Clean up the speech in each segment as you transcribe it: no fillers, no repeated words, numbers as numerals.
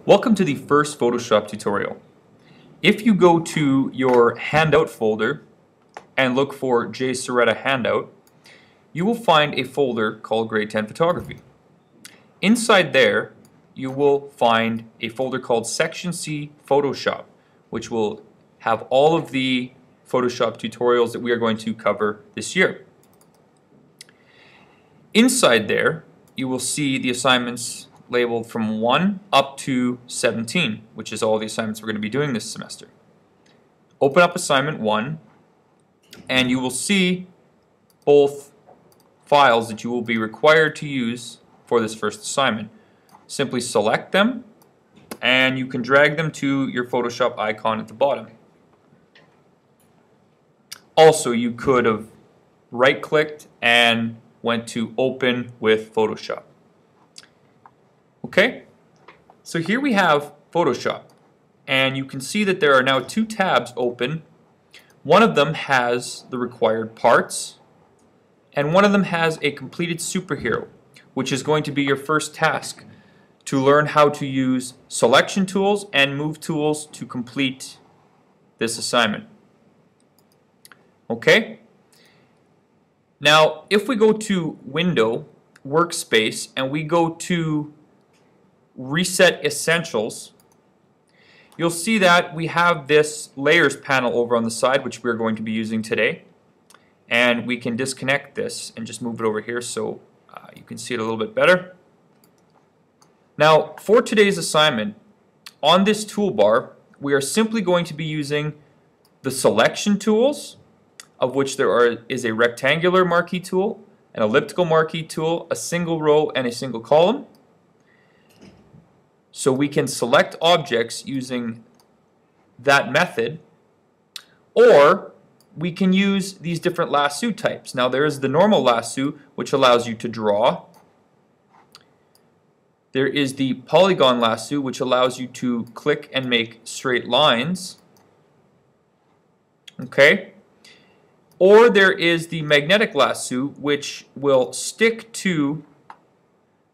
Welcome to the first Photoshop tutorial. If you go to your handout folder and look for J. Serretta handout, you will find a folder called Grade 10 Photography. Inside there, you will find a folder called Section C Photoshop, which will have all of the Photoshop tutorials that we are going to cover this year. Inside there, you will see the assignments labeled from 1 up to 17, which is all the assignments we're going to be doing this semester. Open up assignment 1 and you will see both files that you will be required to use for this first assignment. Simply select them and you can drag them to your Photoshop icon at the bottom. Also, you could have right-clicked and went to Open with Photoshop. Okay, so here we have Photoshop, and you can see that there are now two tabs open. One of them has the required parts, and one of them has a completed superhero, which is going to be your first task to learn how to use selection tools and move tools to complete this assignment. Okay, now if we go to Window, Workspace, and we go to Reset Essentials, you'll see that we have this Layers panel over on the side, which we're going to be using today. And we can disconnect this and just move it over here so you can see it a little bit better. Now, for today's assignment, on this toolbar, we are simply going to be using the selection tools, of which there is a rectangular marquee tool, an elliptical marquee tool, a single row, and a single column. So we can select objects using that method, or we can use these different lasso types. Now there is the normal lasso, which allows you to draw. There is the polygon lasso, which allows you to click and make straight lines. Okay? Or there is the magnetic lasso, which will stick to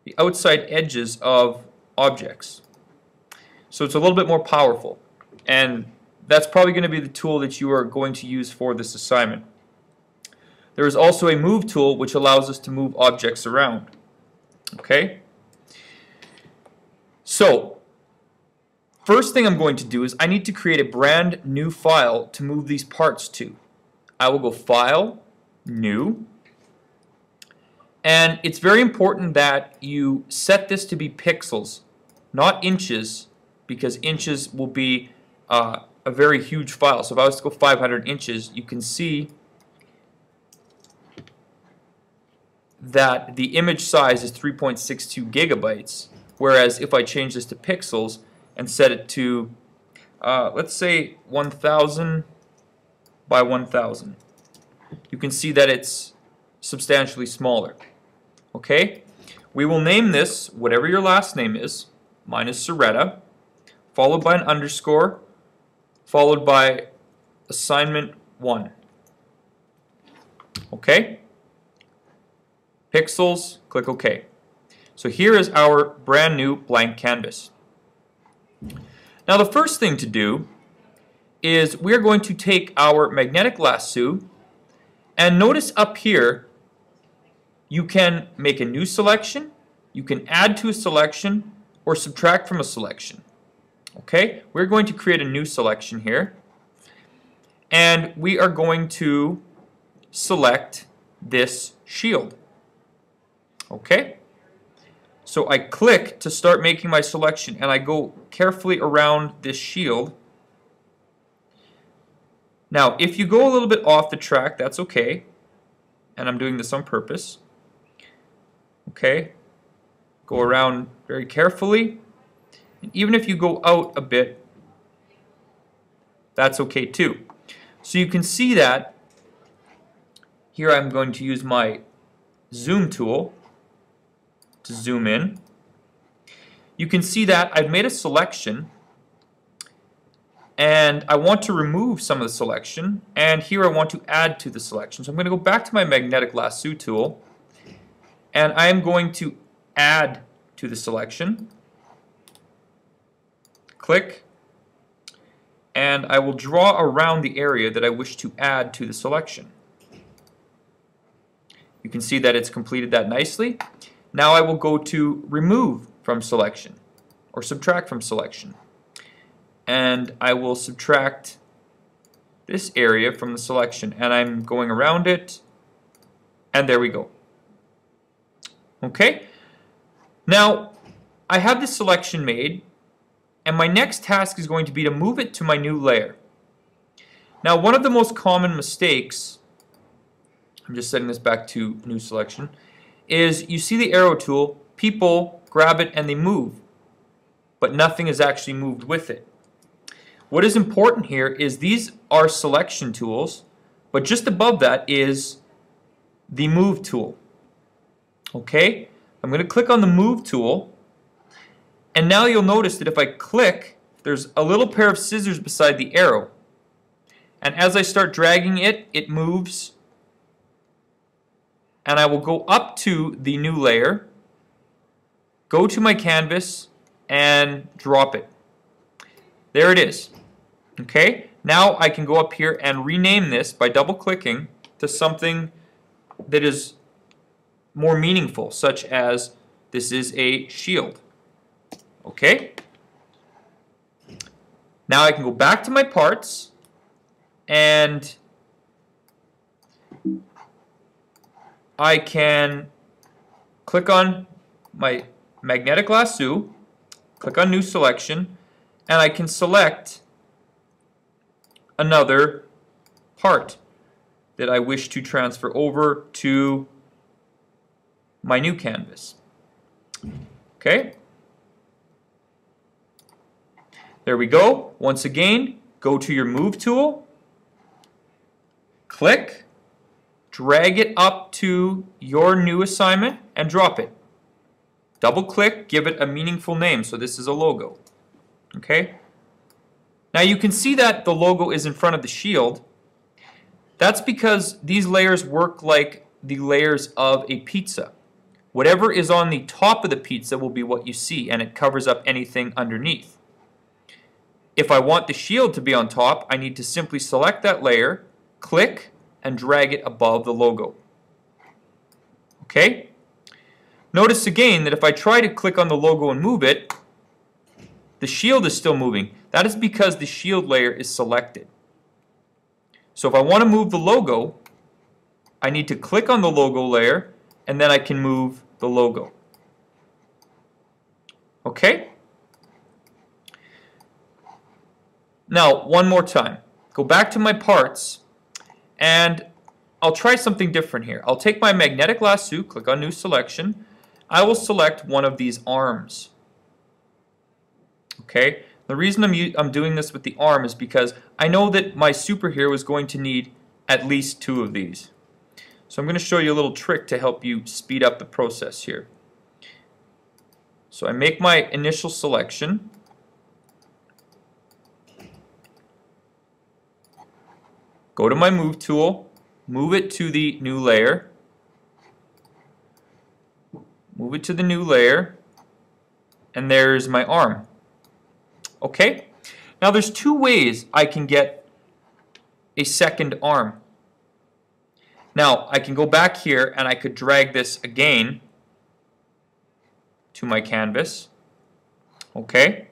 the outside edges of objects. So it's a little bit more powerful, and that's probably going to be the tool that you are going to use for this assignment. There is also a move tool which allows us to move objects around. Okay? So first thing I'm going to do is I need to create a brand new file to move these parts to. I will go File, New, and it's very important that you set this to be pixels, not inches, because inches will be a very huge file. So if I was to go 500 inches, you can see that the image size is 3.62 gigabytes, whereas if I change this to pixels and set it to, let's say 1000 by 1000, you can see that it's substantially smaller. Okay? We will name this whatever your last name is. Mine is Serretta, followed by an underscore, followed by assignment 1. Okay? Pixels, click OK. So here is our brand new blank canvas. Now the first thing to do is we're going to take our magnetic lasso, and notice up here you can make a new selection, you can add to a selection, or subtract from a selection. Okay, we're going to create a new selection here, and we are going to select this shield. Okay, so I click to start making my selection, and I go carefully around this shield. Now, if you go a little bit off the track, that's okay, and I'm doing this on purpose. Okay, go around very carefully, and even if you go out a bit, that's okay too. So you can see that here I'm going to use my zoom tool to zoom in. You can see that I've made a selection, and I want to remove some of the selection, and here I want to add to the selection. So I'm going to go back to my magnetic lasso tool, and I am going to add to the selection. Click. And I will draw around the area that I wish to add to the selection. You can see that it's completed that nicely. Now I will go to remove from selection or subtract from selection. And I will subtract this area from the selection, and I'm going around it, and there we go. Okay, now I have this selection made, and my next task is going to be to move it to my new layer. Now, one of the most common mistakes, I'm just setting this back to new selection, is you see the arrow tool, people grab it and they move, but nothing is actually moved with it. What is important here is these are selection tools, but just above that is the move tool. Okay, I'm going to click on the move tool, and now you'll notice that if I click, there's a little pair of scissors beside the arrow. And as I start dragging it, it moves, and I will go up to the new layer, go to my canvas, and drop it. There it is. Okay, now I can go up here and rename this by double clicking to something that is more meaningful, such as this is a shield. Okay, now I can go back to my parts and I can click on my magnetic lasso, click on new selection, and I can select another part that I wish to transfer over to my new canvas. Okay, there we go. Once again, go to your move tool, click, drag it up to your new assignment and drop it. Double click, give it a meaningful name. So this is a logo. Okay, now you can see that the logo is in front of the shield. That's because these layers work like the layers of a pizza. Whatever is on the top of the pizza will be what you see, and it covers up anything underneath. If I want the shield to be on top, I need to simply select that layer, click, and drag it above the logo. Okay? Notice again that if I try to click on the logo and move it, the shield is still moving. That is because the shield layer is selected. So if I want to move the logo, I need to click on the logo layer, and then I can move the logo. Okay? Now, one more time. Go back to my parts, and I'll try something different here. I'll take my magnetic lasso, click on new selection. I will select one of these arms. Okay? The reason I'm doing this with the arm is because I know that my superhero is going to need at least 2 of these. So I'm going to show you a little trick to help you speed up the process here. So I make my initial selection. Go to my move tool, move it to the new layer. Move it to the new layer, and there's my arm. Okay? Now there's 2 ways I can get a second arm. Now I can go back here and I could drag this again to my canvas. Okay?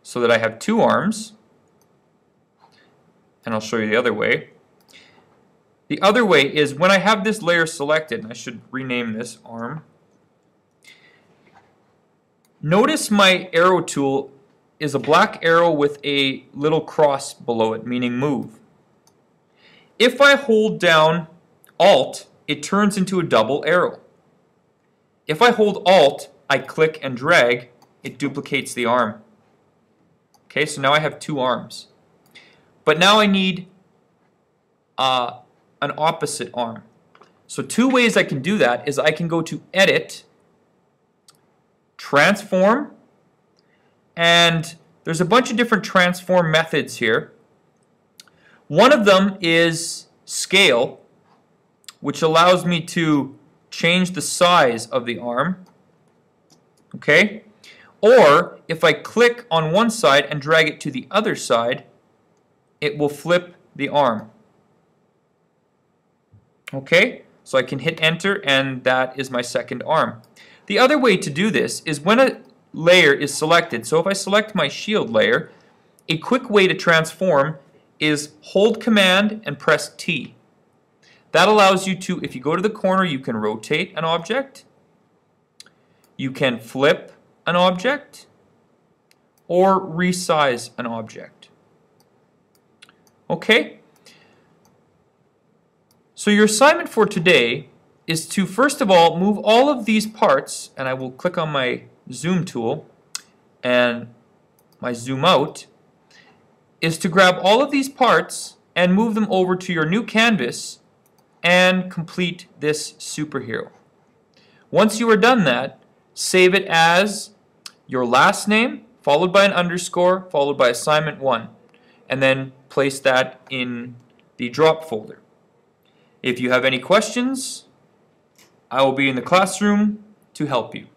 So that I have 2 arms. And I'll show you the other way. The other way is when I have this layer selected, and I should rename this arm. Notice my arrow tool is a black arrow with a little cross below it, meaning move. If I hold down Alt, it turns into a double arrow. If I hold Alt, I click and drag, it duplicates the arm. Okay, so now I have 2 arms. But now I need an opposite arm. So 2 ways I can do that is I can go to Edit, Transform, and there's a bunch of different transform methods here. One of them is Scale, which allows me to change the size of the arm. Okay? Or if I click on one side and drag it to the other side, it will flip the arm. Okay, so I can hit enter and that is my second arm. The other way to do this is when a layer is selected, so if I select my shield layer, a quick way to transform is hold Command and press T. That allows you to, if you go to the corner, you can rotate an object, you can flip an object, or resize an object. Okay? So your assignment for today is to first of all move all of these parts, and I will click on my zoom tool and my zoom out, is to grab all of these parts and move them over to your new canvas and complete this superhero. Once you are done that, save it as your last name followed by an underscore followed by assignment 1, and then place that in the drop folder. If you have any questions, I will be in the classroom to help you.